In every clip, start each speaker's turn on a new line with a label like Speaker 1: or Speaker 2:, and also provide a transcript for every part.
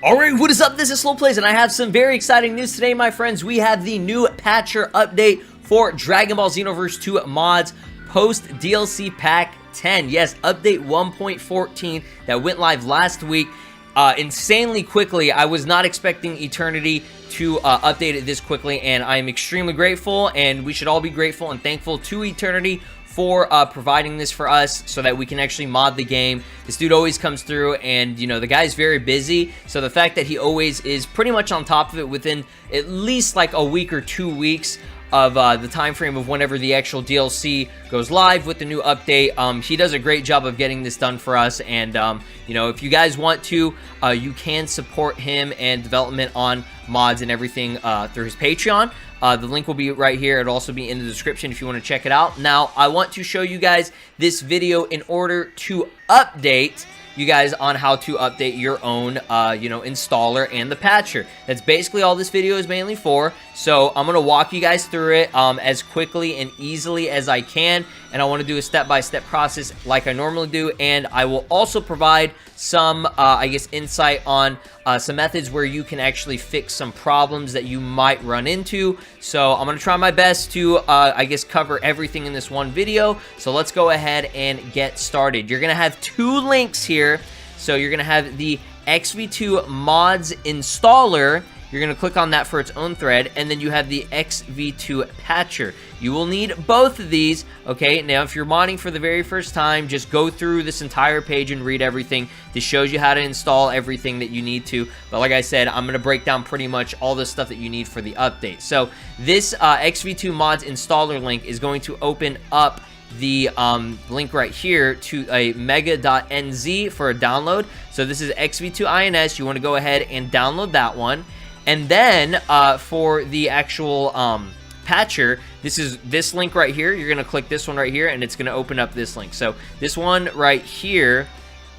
Speaker 1: Alright, what is up? This is Slow Plays, and I have some very exciting news today, my friends. We have the new patcher update for Dragon Ball Xenoverse 2 mods post DLC Pack 10. Yes, update 1.14 that went live last week. Insanely quickly. I was not expecting Eternity to update it this quickly, and I am extremely grateful, and we should all be grateful and thankful to Eternity for providing this for us so that we can actually mod the game. This dude always comes through, and you know, the guy's very busy, so the fact that he always is pretty much on top of it within at least like a week or 2 weeks of the time frame of whenever the actual DLC goes live with the new update. He does a great job of getting this done for us, and you know, if you guys want to, you can support him and development on mods and everything through his Patreon. The link will be right here. It'll also be in the description if you want to check it out. Now, I want to show you guys this video in order to update you guys on how to update your own, you know, installer and the patcher. That's basically all this video is mainly for. So I'm going to walk you guys through it as quickly and easily as I can. And I want to do a step-by-step process like I normally do. And I will also provide some, I guess, insight on some methods where you can actually fix some problems that you might run into. So I'm going to try my best to, I guess, cover everything in this one video. So let's go ahead and get started. You're going to have two links here. So you're going to have the XV2 mods installer. You're going to click on that for its own thread, and then you have the XV2 patcher. You will need both of these, okay? Now, if you're modding for the very first time, just go through this entire page and read everything. This shows you how to install everything that you need to, but like I said, I'm going to break down pretty much all the stuff that you need for the update. So, this XV2 mods installer link is going to open up the link right here to a mega.nz for a download. So, this is XV2INS. You want to go ahead and download that one. And then for the actual patcher, this is this link right here. You're going to click this one right here, and it's going to open up this link. So this one right here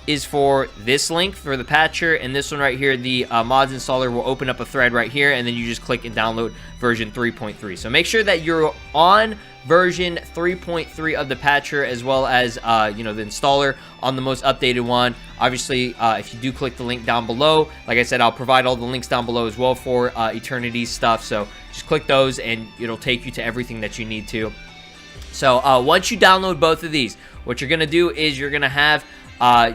Speaker 1: is for this link for the patcher, and this one right here, the mods installer, will open up a thread right here, and then you just click and download version 3.3. So make sure that you're on version 3.3 of the patcher, as well as you know, the installer on the most updated one. Obviously, if you do click the link down below, like I said, I'll provide all the links down below as well for Eternity stuff. So just click those, and it'll take you to everything that you need to. So once you download both of these, what you're gonna do is you're gonna have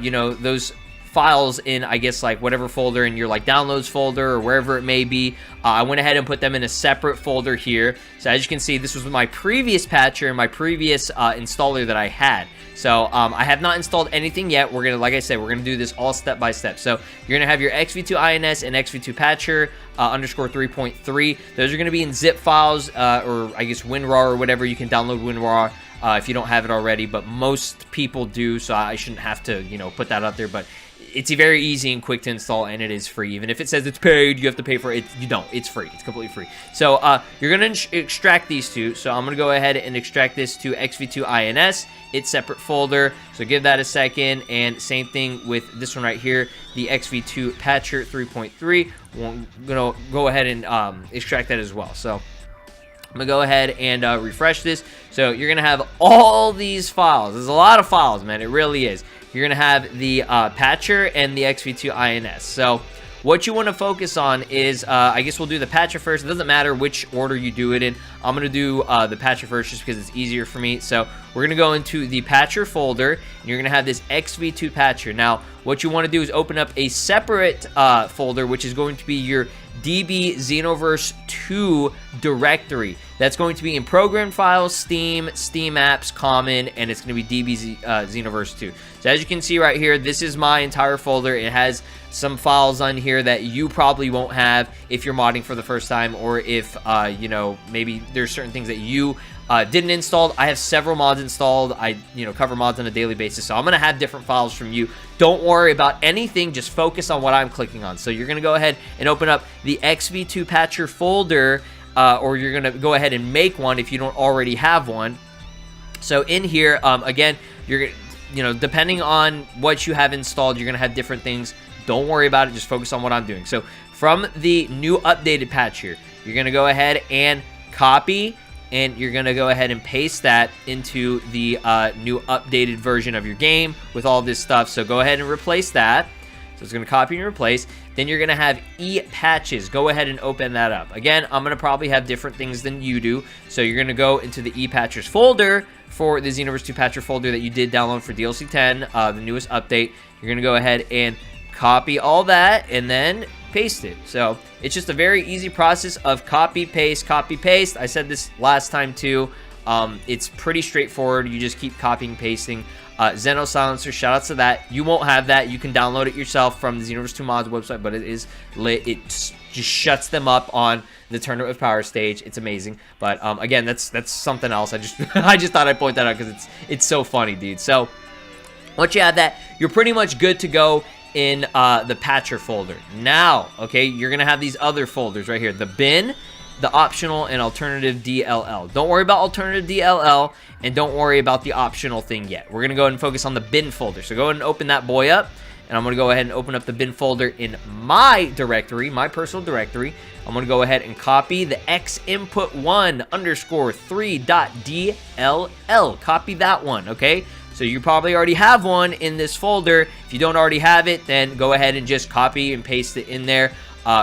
Speaker 1: you know, those files in, I guess, like whatever folder in your like downloads folder or wherever it may be. I went ahead and put them in a separate folder here. So as you can see, this was my previous patcher and my previous installer that I had. So I have not installed anything yet. We're gonna, like I said, we're gonna do this all step by step. So you're gonna have your XV2INS and XV2 patcher underscore 3.3. Those are gonna be in zip files or I guess WinRAR or whatever. You can download WinRAR if you don't have it already, but most people do, so I shouldn't have to, you know, put that out there. But it's very easy and quick to install, and it is free. Even if it says it's paid, you have to pay for it. You don't. It's free. It's completely free. So you're going to extract these two. So I'm going to go ahead and extract this to XV2INS, its separate folder. So give that a second. And same thing with this one right here, the XV2 patcher 3.3. We're going to go ahead and extract that as well. So I'm going to go ahead and refresh this. So you're going to have all these files. There's a lot of files, man. It really is. You're going to have the patcher and the XV2INS. So what you want to focus on is, I guess we'll do the patcher first. It doesn't matter which order you do it in. I'm going to do the patcher first just because it's easier for me. So we're going to go into the patcher folder, and you're going to have this XV2 patcher. Now, what you want to do is open up a separate folder, which is going to be your DB Xenoverse 2 directory. That's going to be in program files, Steam, Steam apps, common, and it's going to be DB Xenoverse 2. So as you can see right here, this is my entire folder. It has some files on here that you probably won't have if you're modding for the first time, or if you know, maybe there's certain things that you didn't install. I have several mods installed. I, you know, cover mods on a daily basis, so I'm gonna have different files from you. Don't worry about anything, just focus on what I'm clicking on. So you're gonna go ahead and open up the XV2 patcher folder, or you're gonna go ahead and make one if you don't already have one. So in here, again, you're, you know, depending on what you have installed, you're gonna have different things. Don't worry about it, just focus on what I'm doing. So from the new updated patch here, you're gonna go ahead and copy, and you're going to go ahead and paste that into the new updated version of your game with all this stuff. So go ahead and replace that. So it's going to copy and replace. Then you're going to have e-patches. Go ahead and open that up. Again, I'm going to probably have different things than you do. So you're going to go into the e-patches folder for the Xenoverse 2 patcher folder that you did download for DLC 10, the newest update. You're going to go ahead and copy all that and then paste it. So it's just a very easy process of copy, paste, copy, paste. I said this last time too. It's pretty straightforward. You just keep copying, pasting. Xeno Silencer, shout outs to that. You won't have that. You can download it yourself from the Xenoverse 2 mods website, but it is lit. It just shuts them up on the Tournament of Power stage. It's amazing. But again, that's something else. I just thought I'd point that out because it's so funny, dude. So once you have that, you're pretty much good to go in the patcher folder. Now, okay, you're gonna have these other folders right here: the bin, the optional, and alternative DLL. Don't worry about alternative DLL, and don't worry about the optional thing yet. We're gonna go ahead and focus on the bin folder. So go ahead and open that boy up, and I'm gonna go ahead and open up the bin folder in my directory, my personal directory. I'm gonna go ahead and copy the xinput1_3.dll. Copy that one, okay? So you probably already have one in this folder. If you don't already have it, then go ahead and just copy and paste it in there.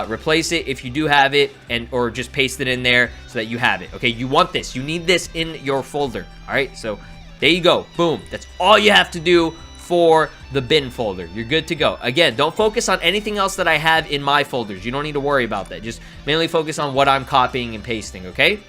Speaker 1: Replace it if you do have it, or just paste it in there so that you have it. Okay, you want this. You need this in your folder. All right, so there you go. Boom. That's all you have to do for the bin folder. You're good to go. Again, don't focus on anything else that I have in my folders. You don't need to worry about that. Just mainly focus on what I'm copying and pasting, okay?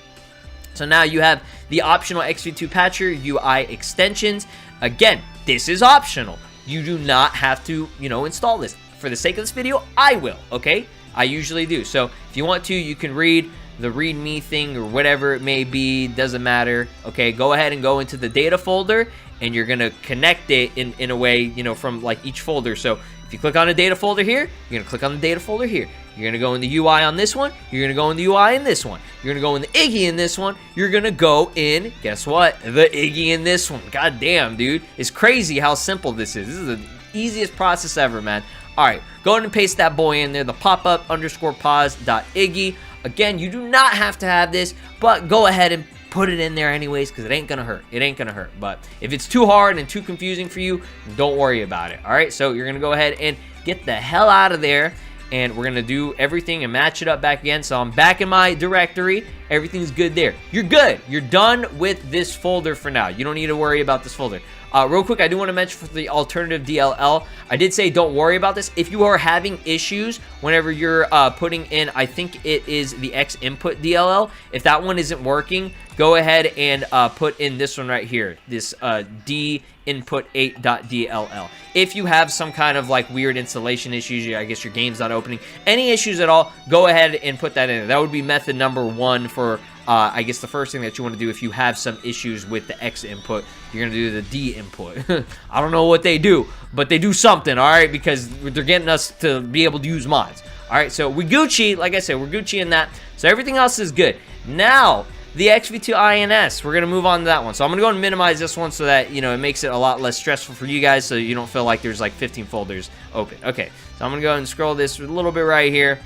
Speaker 1: So now you have the optional XV2 Patcher UI extensions. Again, this is optional. You do not have to, install this. For the sake of this video, I will, okay? I usually do. So if you want to, you can read the README thing or whatever it may be. Doesn't matter. Okay, go ahead and go into the data folder, and you're going to connect it in a way, from like each folder. So if you click on a data folder here, you're going to click on the data folder here. You're going to go in the UI on this one. You're going to go in the UI in this one. You're going to go in the Iggy in this one. You're going to go in, guess what? The Iggy in this one. God damn, dude. It's crazy how simple this is. This is the easiest process ever, man. All right, go ahead and paste that boy in there, the popup_pause.iggy. Again, you do not have to have this, but go ahead and put it in there anyways because it ain't going to hurt. It ain't going to hurt. But if it's too hard and too confusing for you, don't worry about it. All right, so you're going to go ahead and get the hell out of there. And we're going to do everything and match it up back again. So I'm back in my directory. Everything's good there. You're good. You're done with this folder for now. You don't need to worry about this folder. Real quick, I do want to mention for the alternative DLL, I did say don't worry about this. If you are having issues whenever you're putting in, I think it is the X input DLL. If that one isn't working, go ahead and put in this one right here, this D input 8.dll. If you have some kind of like weird installation issues, I guess your game's not opening, any issues at all, go ahead and put that in there. That would be method number 1 for I guess the first thing that you want to do if you have some issues with the X input. You're going to do the D input. I don't know what they do, but they do something, all right, because they're getting us to be able to use mods. All right, so we Gucci, like I said, we're Gucci in that. So everything else is good. Now, the XV2 INS, we're going to move on to that one. So I'm going to go and minimize this one so that, it makes it a lot less stressful for you guys so you don't feel like there's like 15 folders open. Okay, so I'm going to go and scroll this a little bit right here.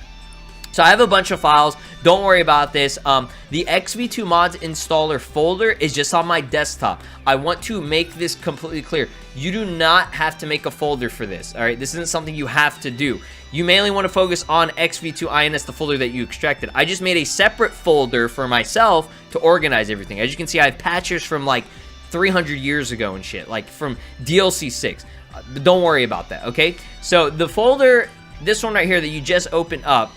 Speaker 1: So I have a bunch of files. Don't worry about this. The XV2 mods installer folder is just on my desktop. I want to make this completely clear. You do not have to make a folder for this. All right, this isn't something you have to do. You mainly want to focus on XV2 INS, the folder that you extracted. I just made a separate folder for myself to organize everything. As you can see, I have patches from like 300 years ago and shit, like from DLC 6. Don't worry about that, okay? So the folder, this one right here that you just opened up,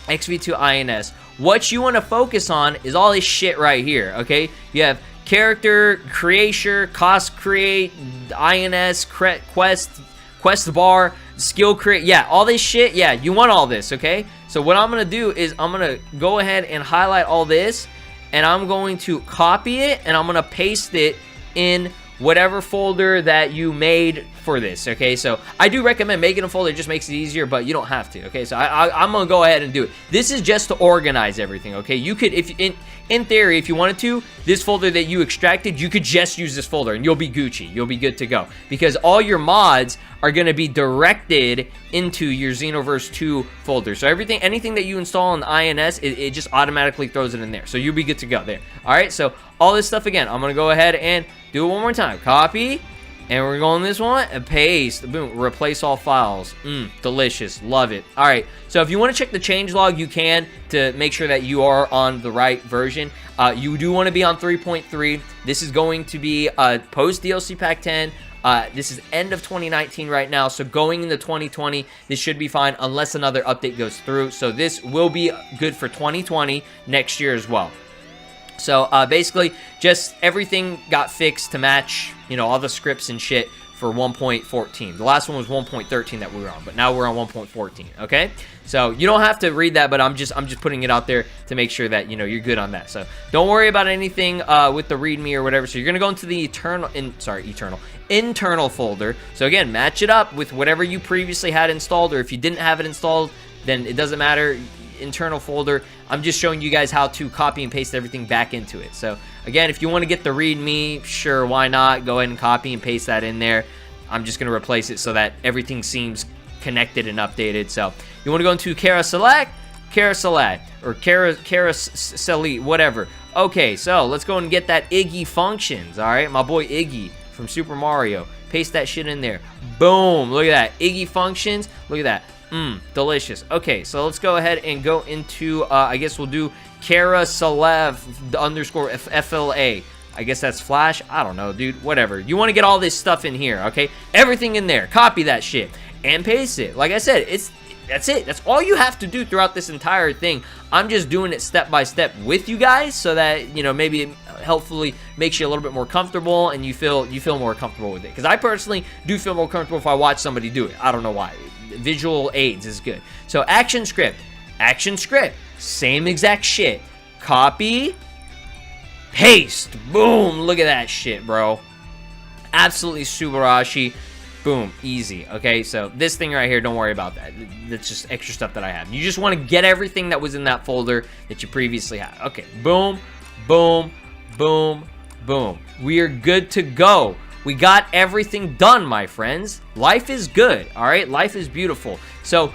Speaker 1: XV2 INS, what you want to focus on is all this shit right here, okay? You have character, creator, cost create, INS, quest bar, skill create, yeah, all this shit, yeah, you want all this, okay? So what I'm going to do is I'm going to go ahead and highlight all this, and I'm going to copy it, and I'm going to paste it in whatever folder that you made for this, okay? So I do recommend making a folder. It just makes it easier, but you don't have to, okay? So I'm gonna go ahead and do it. This is just to organize everything, okay? You could, if in theory, if you wanted to, this folder that you extracted, you could just use this folder and you'll be Gucci. You'll be good to go because all your mods are going to be directed into your Xenoverse 2 folder. So anything that you install on the INS, it just automatically throws it in there. So you'll be good to go there. All right, so all this stuff again, I'm going to go ahead and do it one more time. Copy, And we're going this one, and paste, boom, replace all files. Delicious, love it. All right, so if you want to check the changelog, you can, to make sure that you are on the right version. You do want to be on 3.3. This is going to be post DLC Pack 10. This is end of 2019 right now, so going into 2020, this should be fine unless another update goes through. So this will be good for 2020 next year as well. So basically, just everything got fixed to match, you know, all the scripts and shit for 1.14. The last one was 1.13 that we were on, but now we're on 1.14. Okay, so you don't have to read that, but I'm just putting it out there to make sure that, you know, you're good on that. So don't worry about anything with the README or whatever. So you're gonna go into the internal folder. So again, match it up with whatever you previously had installed, or if you didn't have it installed, then it doesn't matter. Internal folder. I'm just showing you guys how to copy and paste everything back into it. So again, if you want to get the README, sure, why not? Go ahead and copy and paste that in there. I'm just going to replace it so that everything seems connected and updated. So you want to go into carousel, or carousel, whatever. Okay, so let's go and get that Iggy functions. All right, my boy Iggy from Super Mario. Paste that shit in there. Boom, look at that. Iggy functions, look at that. Delicious. Okay, so let's go ahead and go into, I guess we'll do carousel_FLA. I guess that's Flash. I don't know, dude. Whatever. You want to get all this stuff in here, okay? Everything in there. Copy that shit and paste it. Like I said, that's it. That's all you have to do throughout this entire thing. I'm just doing it step by step with you guys so that, you know, maybe it helpfully makes you a little bit more comfortable and you feel more comfortable with it. Because I personally do feel more comfortable if I watch somebody do it. I don't know why. Visual aids is good. So action script, same exact shit. Copy, paste, boom. Look at that shit, bro. Absolutely Subarashi. Boom, easy. Okay, so this thing right here, don't worry about that. That's just extra stuff that I have. You just want to get everything that was in that folder that you previously had. Okay, boom, boom, boom, boom. We are good to go. We got everything done, my friends. Life is good, all right? Life is beautiful. So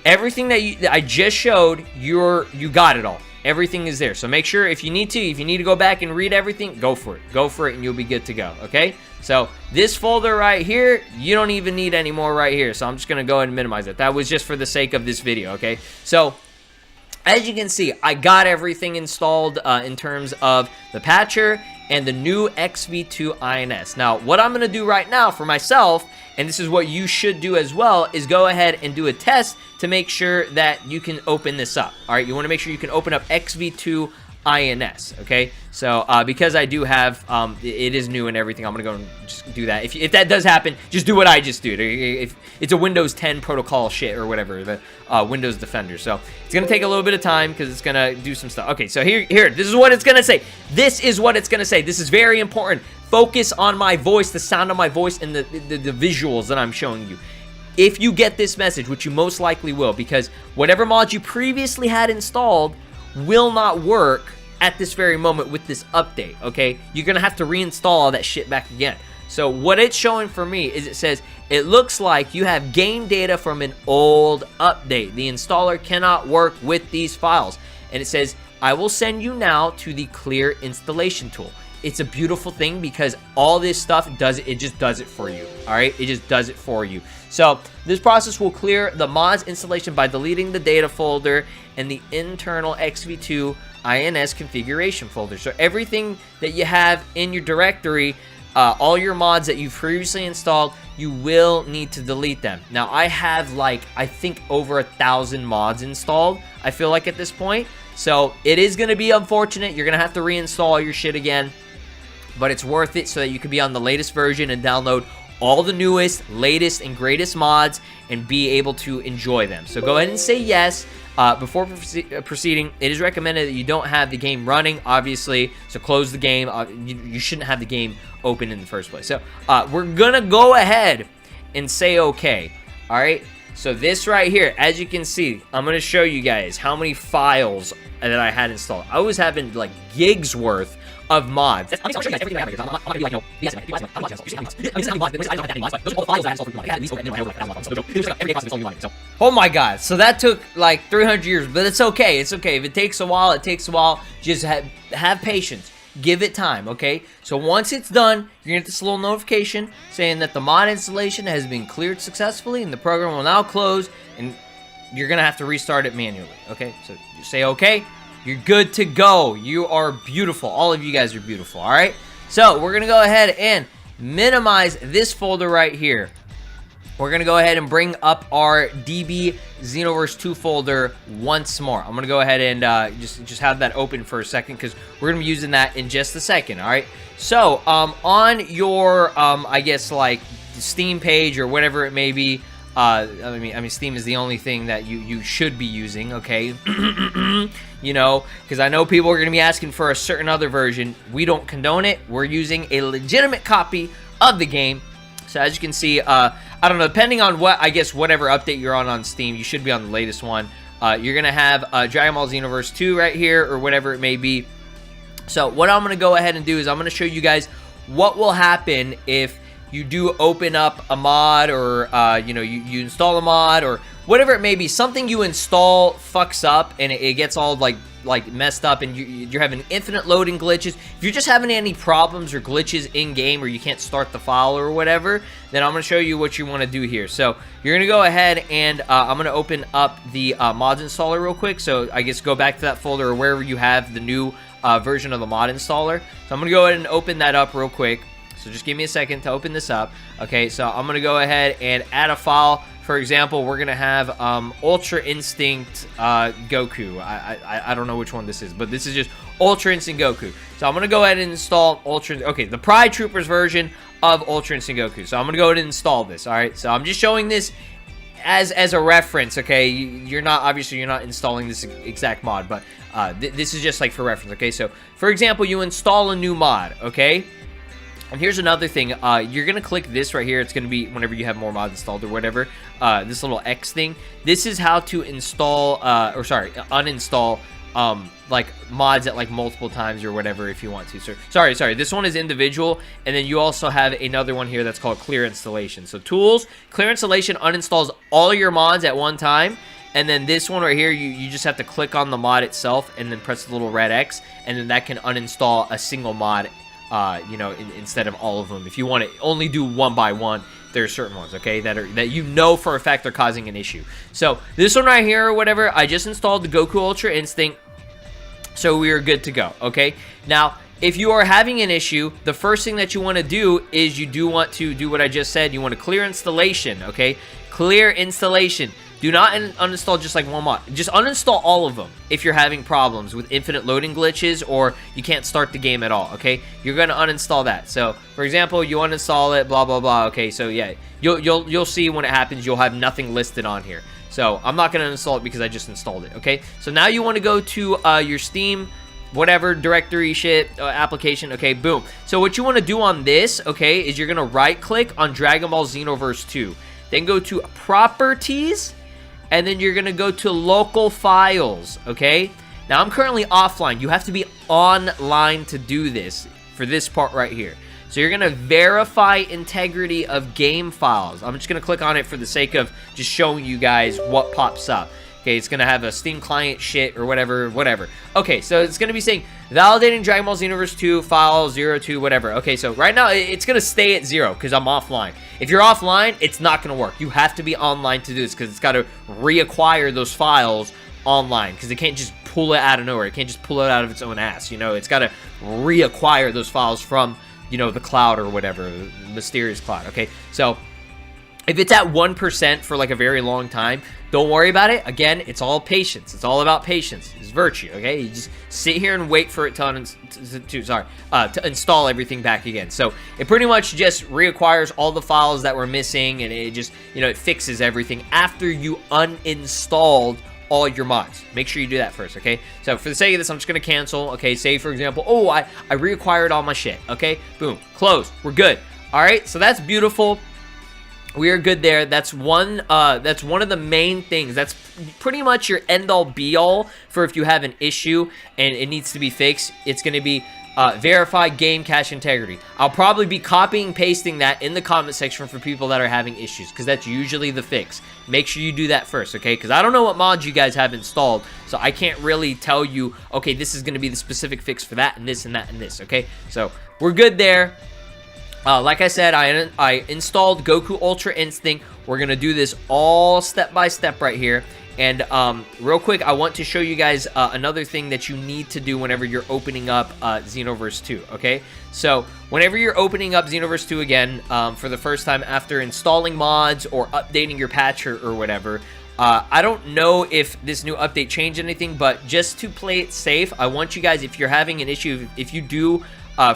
Speaker 1: everything that I just showed, you got it all. Everything is there. So make sure if you need to go back and read everything, go for it. Go for it and you'll be good to go, okay? So this folder right here, you don't even need any more right here. So I'm just going to go ahead and minimize it. That was just for the sake of this video, okay? So as you can see, I got everything installed in terms of the patcher and the new XV2 INS. Now, what I'm going to do right now for myself, and this is what you should do as well, is go ahead and do a test to make sure that you can open this up. All right, you want to make sure you can open up XV2 INS, okay? So, because I do have, it is new and everything, I'm going to go and just do that. If that does happen, just do what I just did. If it's a Windows 10 protocol shit or whatever, the Windows Defender. So, it's going to take a little bit of time because it's going to do some stuff. Okay, so here, this is what it's going to say. This is what it's going to say. This is very important. Focus on my voice, the sound of my voice, and the visuals that I'm showing you. If you get this message, which you most likely will, because whatever mods you previously had installed will not work at this very moment with this update, okay? You're gonna have to reinstall all that shit back again. So what it's showing for me is it says, it looks like you have game data from an old update. The installer cannot work with these files. And it says, I will send you now to the clear installation tool. It's a beautiful thing because all this stuff just does it for you, all right? It just does it for you. So this process will clear the mods installation by deleting the data folder and the internal XV2 INS configuration folder. So everything that you have in your directory, all your mods that you've previously installed, you will need to delete them. Now I have like, I think over 1,000 mods installed, I feel like at this point. So it is going to be unfortunate. You're going to have to reinstall all your shit again, but it's worth it so that you can be on the latest version and download all the newest, latest, and greatest mods and be able to enjoy them. So go ahead and say yes. Before proceeding, it is recommended that you don't have the game running, obviously, so close the game. You shouldn't have the game open in the first place. So we're gonna go ahead and say okay. All right, so this right here, as you can see, I'm gonna show you guys how many files that I had installed. I was having like gigs worth of mods. I'm gonna show you guys everything I have here. I'm not gonna be like, you know, BS. I'm not just I don't have any mods, but those are all the files I installed from I had at least over 1,000 mods. So oh my god, so that took like 300 years, but it's okay. It's okay. If it takes a while, it takes a while. Just have patience. give it time, okay? So once it's done, you're gonna get this little notification saying that the mod installation has been cleared successfully and the program will now close, and you're gonna have to restart it manually, okay? So you say okay, you're good to go. You are beautiful. All of you guys are beautiful, all right? So we're gonna go ahead and minimize this folder right here. We're gonna go ahead and bring up our DB Xenoverse 2 folder once more. I'm gonna go ahead and just have that open for a second because we're gonna be using that in just a second. All right. So on your I guess like Steam page or whatever it may be. I mean, Steam is the only thing that you should be using. Okay. You know, because I know people are gonna be asking for a certain other version. We don't condone it. We're using a legitimate copy of the game. So as you can see, I don't know, depending on what, I guess, whatever update you're on Steam, you should be on the latest one. You're going to have Dragon Ball Xenoverse 2 right here, or whatever it may be. So what I'm going to go ahead and do is I'm going to show you guys what will happen if you do open up a mod, or, you know, you install a mod, or whatever it may be. Something you install fucks up, and it gets all, like messed up, and you're having infinite loading glitches. If you're just having any problems or glitches in game, or you can't start the file or whatever, then I'm going to show you what you want to do here. So you're going to go ahead and I'm going to open up the mods installer real quick. So I guess go back to that folder or wherever you have the new version of the mod installer. So I'm going to go ahead and open that up real quick. So just give me a second to open this up. Okay, so I'm going to go ahead and add a file. For example, we're going to have Ultra Instinct Goku. I don't know which one this is, but this is just Ultra Instinct Goku. So I'm going to go ahead and install the Pride Troopers version of Ultra Instinct Goku. So I'm going to go ahead and install this, all right? So I'm just showing this as a reference, okay? You're not installing this exact mod, but this is just like for reference, okay? So, for example, you install a new mod, okay? And here's another thing, you're going to click this right here. It's going to be whenever you have more mods installed or whatever, this little X thing. This is how to install, uninstall, like, mods at, like, multiple times or whatever if you want to. So, sorry, this one is individual, and then you also have another one here that's called clear installation. So, tools, clear installation uninstalls all your mods at one time. And then this one right here, you just have to click on the mod itself and then press the little red X, and then that can uninstall a single mod, you know, instead of all of them. If you want to only do one by one, there are certain ones, okay, that you know for a fact are causing an issue. So this one right here or whatever, I just installed the Goku Ultra Instinct, so we are good to go. Okay, now if you are having an issue, the first thing that you want to do is you do want to do what I just said. You want to clear installation. Okay, clear installation. Do not uninstall just like one mod. Just uninstall all of them if you're having problems with infinite loading glitches or you can't start the game at all, okay? You're going to uninstall that. So, for example, you uninstall it, blah, blah, blah. Okay, so yeah, you'll see when it happens, you'll have nothing listed on here. So, I'm not going to install it because I just installed it, okay? So, now you want to go to your Steam, whatever, directory shit, application, okay, boom. So, what you want to do on this, okay, is you're going to right-click on Dragon Ball Xenoverse 2. Then go to Properties, and then you're going to go to local files, okay? Now, I'm currently offline. You have to be online to do this for this part right here. So you're going to verify integrity of game files. I'm just going to click on it for the sake of just showing you guys what pops up. Okay, it's going to have a Steam client shit or whatever. Okay, so it's going to be saying validating Dragon Ball Xenoverse 2 file 02, whatever. Okay, so right now it's going to stay at 0 because I'm offline. If you're offline, it's not going to work. You have to be online to do this because it's got to reacquire those files online because it can't just pull it out of nowhere. It can't just pull it out of its own ass, you know. It's got to reacquire those files from, you know, the cloud or whatever, the mysterious cloud, okay? So if it's at 1% for like a very long time, don't worry about it. Again, it's all patience. It's all about patience. It's virtue, okay? You just sit here and wait for it to install everything back again. So it pretty much just reacquires all the files that were missing, and it just, you know, it fixes everything after you uninstalled all your mods. Make sure you do that first, okay? So for the sake of this, I'm just gonna cancel. Okay, say for example, oh, I reacquired all my shit. Okay, boom, close. We're good. All right, so that's beautiful. We are good there. That's one of the main things. That's pretty much your end-all be-all for if you have an issue and it needs to be fixed. It's going to be verify game cache integrity. I'll probably be copying and pasting that in the comment section for people that are having issues, because that's usually the fix. Make sure you do that first, okay? Because I don't know what mods you guys have installed, so I can't really tell you, okay, this is going to be the specific fix for that and this and that and this, okay? So we're good there. Like I said, I installed Goku Ultra Instinct. We're going to do this all step by step right here. And real quick, I want to show you guys another thing that you need to do whenever you're opening up Xenoverse 2, okay? So whenever you're opening up Xenoverse 2 again for the first time after installing mods or updating your patch or whatever, I don't know if this new update changed anything, but just to play it safe, I want you guys, if you're having an issue, if you do,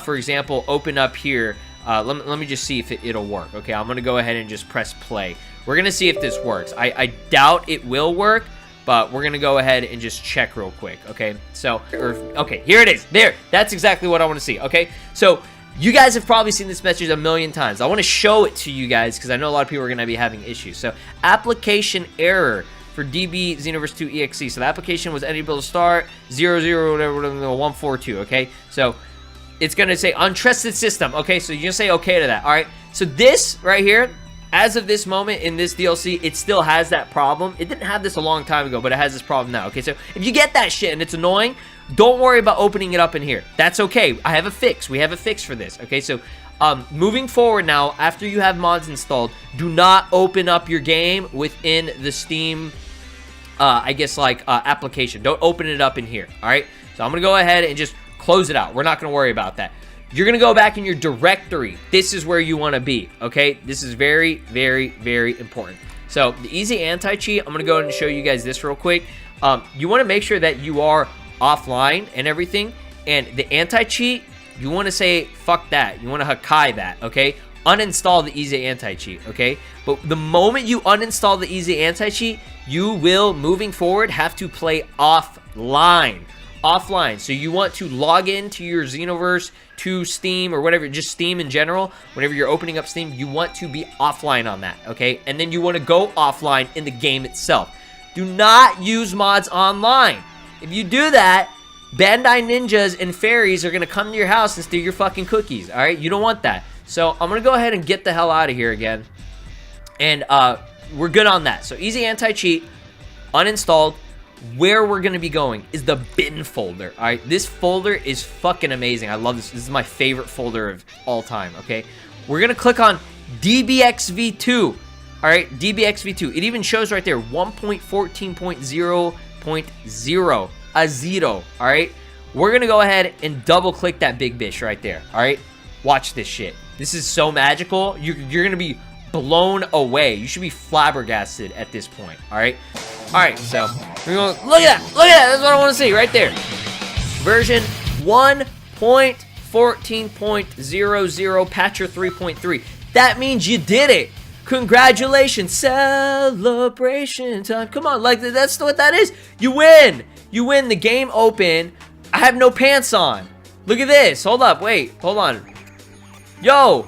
Speaker 1: for example, open up here, let me just see if it'll work, okay? I'm going to go ahead and just press play. We're going to see if this works. I doubt it will work, but we're going to go ahead and just check real quick, okay? So, okay, here it is. There. That's exactly what I want to see, okay? So, you guys have probably seen this message a million times. I want to show it to you guys because I know a lot of people are going to be having issues. So, application error for DB Xenoverse 2 EXE. So, the application was unable to start 00 whatever 142, okay? So, it's going to say untrusted system, okay? So, you're going to say okay to that, all right? So, this right here, as of this moment in this DLC, it still has that problem. It didn't have this a long time ago, but it has this problem now, okay? So if you get that shit and it's annoying, don't worry about opening it up in here. That's okay. I have a fix. We have a fix for this, okay? So moving forward now, after you have mods installed, do not open up your game within the Steam, I guess, like, application. Don't open it up in here, all right? So I'm going to go ahead and just close it out. We're not going to worry about that. You're going to go back in your directory. This is where you want to be, okay? This is very, very, very important. So, the EasyAntiCheat, I'm going to go ahead and show you guys this real quick. You want to make sure that you are offline and everything. And the anti-cheat, you want to say, fuck that. You want to Hakai that, okay? Uninstall the EasyAntiCheat, okay? But the moment you uninstall the EasyAntiCheat, you will, moving forward, have to play offline. So you want to log into your Xenoverse to Steam or whatever, just Steam in general. Whenever you're opening up Steam, you want to be offline on that, okay? And then you want to go offline in the game itself. Do not use mods online. If you do that, Bandai Ninjas and fairies are going to come to your house and steal your fucking cookies, all right? You don't want that. So I'm going to go ahead and get the hell out of here again. And we're good on that. So EasyAntiCheat, uninstalled. Where we're going to be going is the bin folder, all right? This folder is fucking amazing. I love this. This is my favorite folder of all time, okay? We're going to click on DBXV2, all right? DBXV2. It even shows right there, 1.14.0.0, a 0, all right? We're going to go ahead and double-click that big bitch right there, all right? Watch this shit. This is so magical. You're going to be blown away. You should be flabbergasted at this point, all right? All right, so we're going. Look at that! Look at that! That's what I want to see right there. Version 1.14.00 patcher 3.3. That means you did it. Congratulations! Celebration time. Come on, like that's what that is. You win. You win. The game open. I have no pants on. Look at this. Hold up. Wait. Hold on. Yo,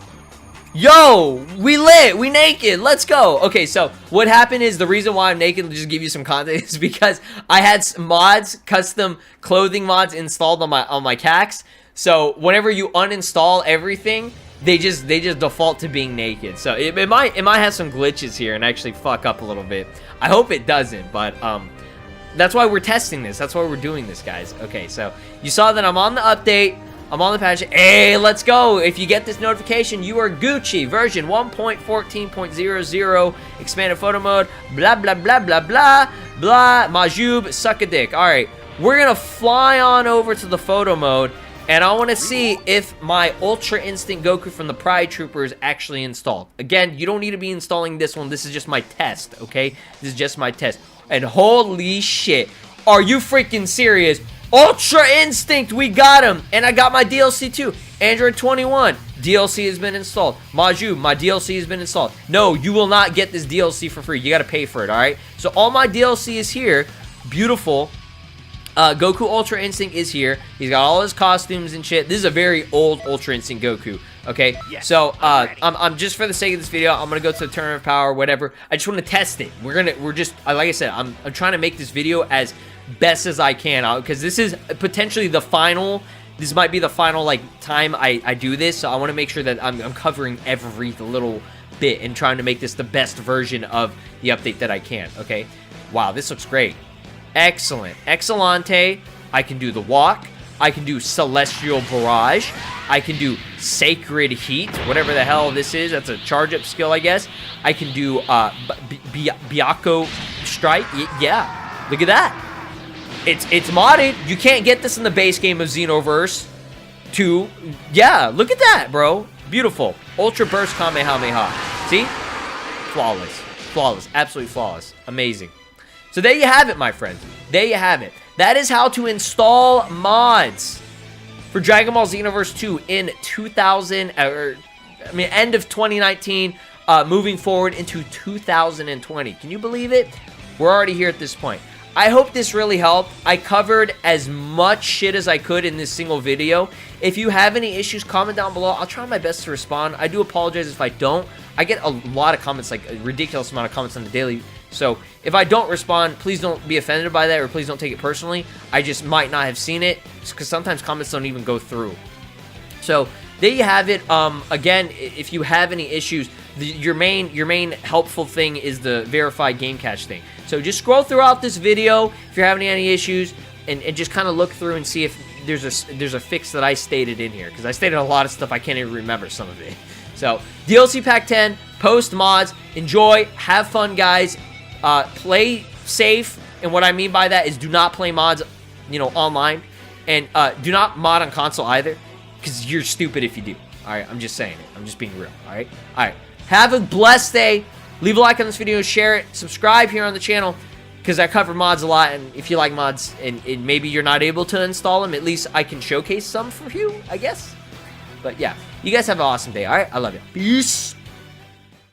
Speaker 1: we lit, we naked, let's go. Okay, so what happened is the reason why I'm naked, just give you some context, is because I had some mods, custom clothing mods installed on my CACs. So whenever you uninstall everything, they just default to being naked. So it might have some glitches here and actually fuck up a little bit. I hope it doesn't, but that's why we're testing this. That's why we're doing this, guys. Okay, so you saw that I'm on the update. I'm on the patch. Hey, let's go. If you get this notification, you are Gucci. Version 1.14.00. Expanded photo mode. Blah, blah, blah, blah, blah. Blah. Majuub, suck a dick. All right. We're going to fly on over to the photo mode. And I want to see if my Ultra Instinct Goku from the Pride Trooper is actually installed. Again, you don't need to be installing this one. This is just my test, okay? This is just my test. And holy shit. Are you freaking serious? Ultra Instinct, we got him. And I got my DLC too. Android 21, DLC has been installed. Majuub, my DLC has been installed. No, you will not get this DLC for free. You got to pay for it, all right? So all my DLC is here. Beautiful. Goku Ultra Instinct is here. He's got all his costumes and shit. This is a very old Ultra Instinct Goku. Okay, yes, so I'm just for the sake of this video, I'm gonna go to the Tournament of Power, whatever. I just want to test it. We're just like I said, I'm trying to make this video as best as I can, because this is potentially the final this might be the final, like, time I do this, so I want to make sure that I'm covering every little bit and trying to make this the best version of the update that I can, okay? Wow, this looks great. Excellent. Excellente. I can do the walk. I can do Celestial Barrage. I can do Sacred Heat, whatever the hell this is. That's a charge-up skill, I guess. I can do Byakko Strike. Yeah, look at that. It's modded. You can't get this in the base game of Xenoverse 2. Yeah, look at that, bro. Beautiful. Ultra Burst Kamehameha. See? Flawless. Flawless. Absolutely flawless. Amazing. So there you have it, my friends. There you have it. That is how to install mods for Dragon Ball Xenoverse 2 in end of 2019, moving forward into 2020. Can you believe it? We're already here at this point. I hope this really helped. I covered as much shit as I could in this single video. If you have any issues, comment down below. I'll try my best to respond. I do apologize if I don't. I get a lot of comments, like a ridiculous amount of comments on the daily. So if I don't respond, please don't be offended by that, or please don't take it personally. I just might not have seen it, because sometimes comments don't even go through. So there you have it. Again, if you have any issues, your main helpful thing is the verified game cache thing. So just scroll throughout this video if you're having any issues, and just kind of look through and see if there's a fix that I stated in here, because I stated a lot of stuff I can't even remember some of it. So DLC Pack 10, post mods, enjoy, have fun, guys. Play safe, and what I mean by that is do not play mods, online, and do not mod on console either, because you're stupid if you do. All right, I'm just saying it. I'm just being real. All right. Have a blessed day. Leave a like on this video, share it, subscribe here on the channel, because I cover mods a lot, and if you like mods and maybe you're not able to install them, at least I can showcase some for you, I guess. But yeah, you guys have an awesome day. All right, I love you. Peace.